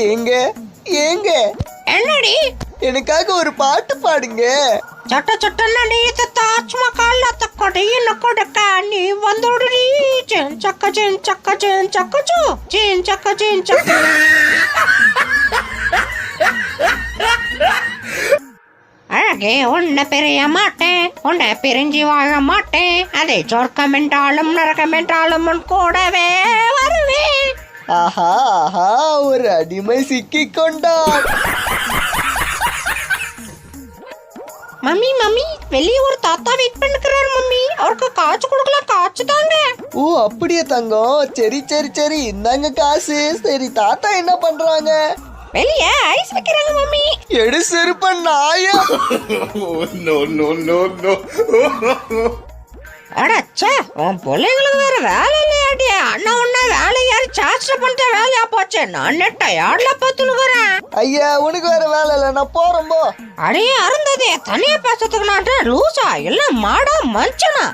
ஏங்க ஏங்க என்னடி எனக்காக ஒரு பாட்டு பாடுங்க. சட்ட சட்டன்னு நீத்த தாஜ்மஹால் கொடையில கொடுக்க நீ வந்துடுடி. சேன் சக்க சேன் சக்க சேன் சக்கச்சு சேன் சக்க சேன் சக்க. அழகே உன்னை பிரிய மாட்டேன், உன்னை பிரிஞ்சு வாழ மாட்டேன். அதை சொர்க்கம் என்றாலும் நரகம் என்றாலும் உன் கூடவே வருவேன். ஆஹா ஆஹா, ஒரு அடிமை சிக்கிக் கொண்டான். மம்மி மம்மி, வெளியே ஒரு தாத்தா வெயிட் பண்ணிக்கிறாரு மம்மி. அவருக்கு காய்ச்சி கொடுக்கலாம், காய்ச்சி தாங்க. ஓ அப்படியே தங்கம், சரி சரி சரி, இந்தாங்க காசு. சரி தாத்தா என்ன பண்றாங்க? வெளியே ஐஸ் வைக்கிறாங்க மம்மி. எடு செருப்ப நாயா. அடச்சே, உன் பிள்ளைங்களுக்கு வேற வேலை இல்லையாடி. அண்ணா ஒன்னா வேலை யாரு சார்ஜ் பண்ணிட்ட வேலையா போச்சு. நான் டயர்ட்ல பார்த்துனுக்குறேன். ஐயா உனக்கு வேற வேலை இல்ல, நான் போறேன் போ. அடையே அருந்ததே, தனியா பேசுறதுக்கு நான் லூசா இல்ல மாடா மனுஷனா?